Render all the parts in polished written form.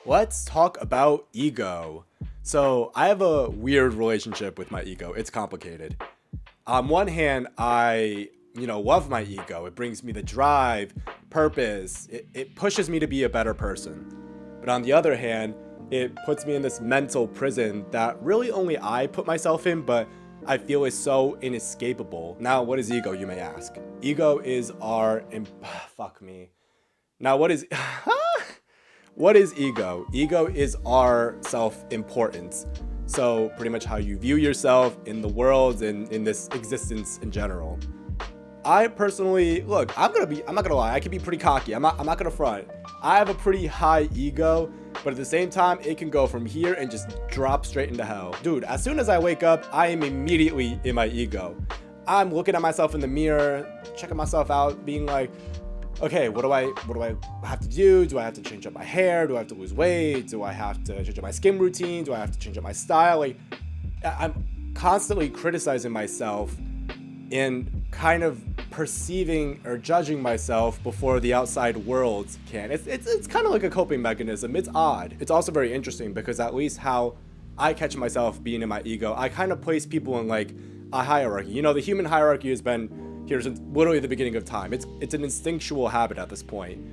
Let's talk about ego. So, I have a weird relationship with my ego. It's complicated. On one hand, I love my ego. It brings me the drive, purpose. It pushes me to be a better person. But on the other hand, it puts me in this mental prison that really only I put myself in, but I feel is so inescapable. Now, what is ego, you may ask? Ego is fuck me. Now, what is what is ego? Ego is our self-importance. So pretty much how you view yourself in the world and in this existence in general. I personally, look, I'm not gonna lie, I can be pretty cocky. I'm not gonna front. I have a pretty high ego, but at the same time, it can go from here and just drop straight into hell. Dude, as soon as I wake up, I am immediately in my ego. I'm looking at myself in the mirror, checking myself out, being like, okay, what do I have to do? Do I have to change up my hair? Do I have to lose weight? Do I have to change up my skin routine? Do I have to change up my style? Like, I'm constantly criticizing myself and kind of perceiving or judging myself before the outside world can. It's kind of like a coping mechanism. It's odd. It's also very interesting because at least how I catch myself being in my ego, I kind of place people in like a hierarchy. You know, the human hierarchy has been here since literally the beginning of time. It's an instinctual habit at this point.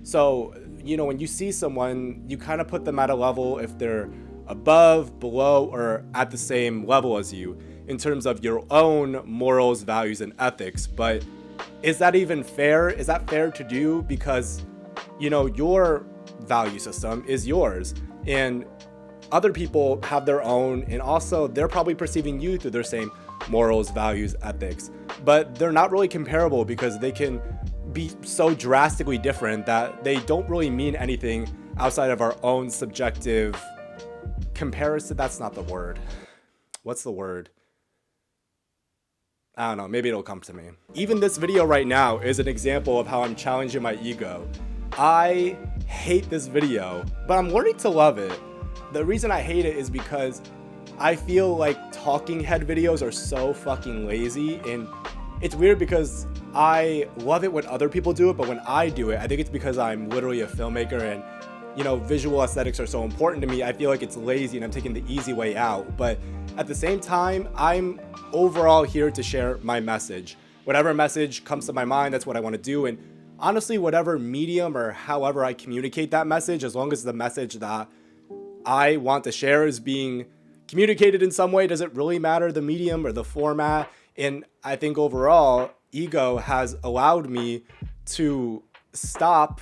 So, when you see someone, you kind of put them at a level if they're above, below, or at the same level as you in terms of your own morals, values, and ethics. But is that even fair? Is that fair to do? Because, your value system is yours. And other people have their own, and also they're probably perceiving you through their same morals, values, ethics. But they're not really comparable because they can be so drastically different that they don't really mean anything outside of our own subjective comparison. That's not the word. What's the word? I don't know, maybe it'll come to me. Even this video right now is an example of how I'm challenging my ego. I hate this video, but I'm learning to love it. The reason I hate it is because I feel like talking head videos are so fucking lazy, and it's weird because I love it when other people do it, but when I do it, I think it's because I'm literally a filmmaker and visual aesthetics are so important to me. I feel like it's lazy and I'm taking the easy way out. But at the same time, I'm overall here to share my message. Whatever message comes to my mind, that's what I want to do. And honestly, whatever medium or however I communicate that message, as long as the message that I want to share is being communicated in some way, does it really matter the medium or the format? And I think overall, ego has allowed me to stop.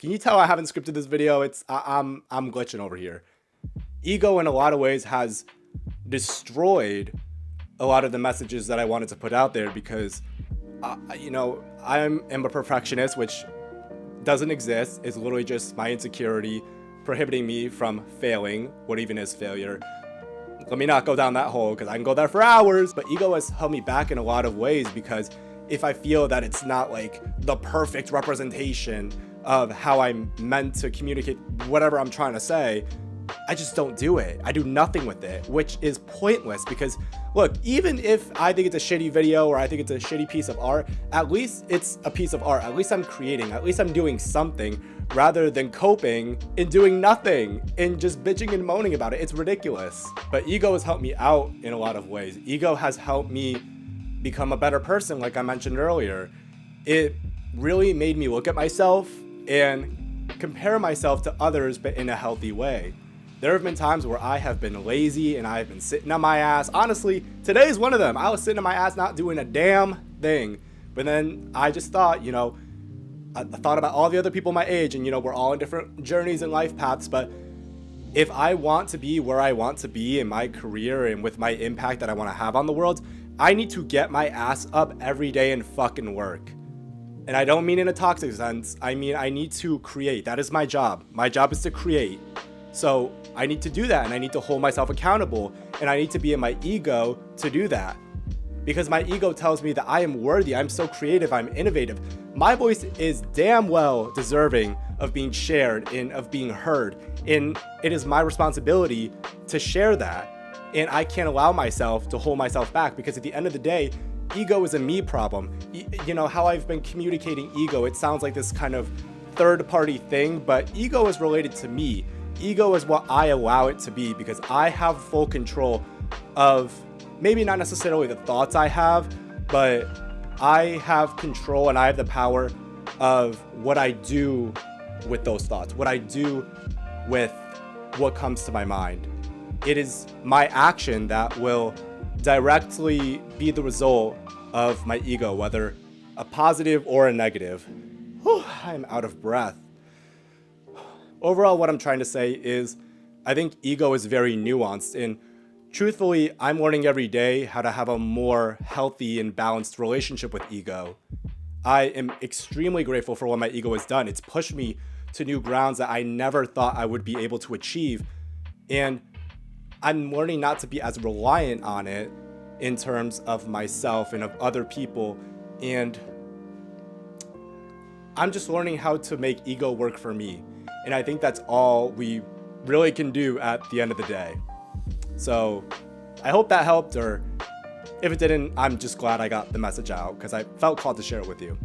Can you tell I haven't scripted this video? I'm glitching over here. Ego in a lot of ways has destroyed a lot of the messages that I wanted to put out there because, I am a perfectionist, which doesn't exist. It's literally just my insecurity prohibiting me from failing. What even is failure? Let me not go down that hole because I can go there for hours. But ego has held me back in a lot of ways because if I feel that it's not like the perfect representation of how I'm meant to communicate whatever I'm trying to say, I just don't do it. I do nothing with it, which is pointless because look, even if I think it's a shitty video or I think it's a shitty piece of art, at least it's a piece of art. At least I'm creating, at least I'm doing something rather than coping and doing nothing and just bitching and moaning about it. It's ridiculous. But ego has helped me out in a lot of ways. Ego has helped me become a better person, like I mentioned earlier. It really made me look at myself and compare myself to others, but in a healthy way. There have been times where I have been lazy and I've been sitting on my ass. Honestly, today's one of them. I was sitting on my ass not doing a damn thing. But then I just thought, I thought about all the other people my age and, we're all in different journeys and life paths. But if I want to be where I want to be in my career and with my impact that I want to have on the world, I need to get my ass up every day and fucking work. And I don't mean in a toxic sense. I mean, I need to create. That is my job. My job is to create. So I need to do that and I need to hold myself accountable and I need to be in my ego to do that. Because my ego tells me that I am worthy, I'm so creative, I'm innovative. My voice is damn well deserving of being shared and of being heard. And it is my responsibility to share that. And I can't allow myself to hold myself back because at the end of the day, ego is a me problem. How I've been communicating ego, it sounds like this kind of third party thing, but ego is related to me. Ego is what I allow it to be because I have full control of maybe not necessarily the thoughts I have, but I have control and I have the power of what I do with those thoughts, what I do with what comes to my mind. It is my action that will directly be the result of my ego, whether a positive or a negative. Whew, I'm out of breath. Overall, what I'm trying to say is I think ego is very nuanced, and truthfully, I'm learning every day how to have a more healthy and balanced relationship with ego. I am extremely grateful for what my ego has done. It's pushed me to new grounds that I never thought I would be able to achieve. And I'm learning not to be as reliant on it in terms of myself and of other people. And I'm just learning how to make ego work for me. And I think that's all we really can do at the end of the day. So I hope that helped, or if it didn't, I'm just glad I got the message out because I felt called to share it with you.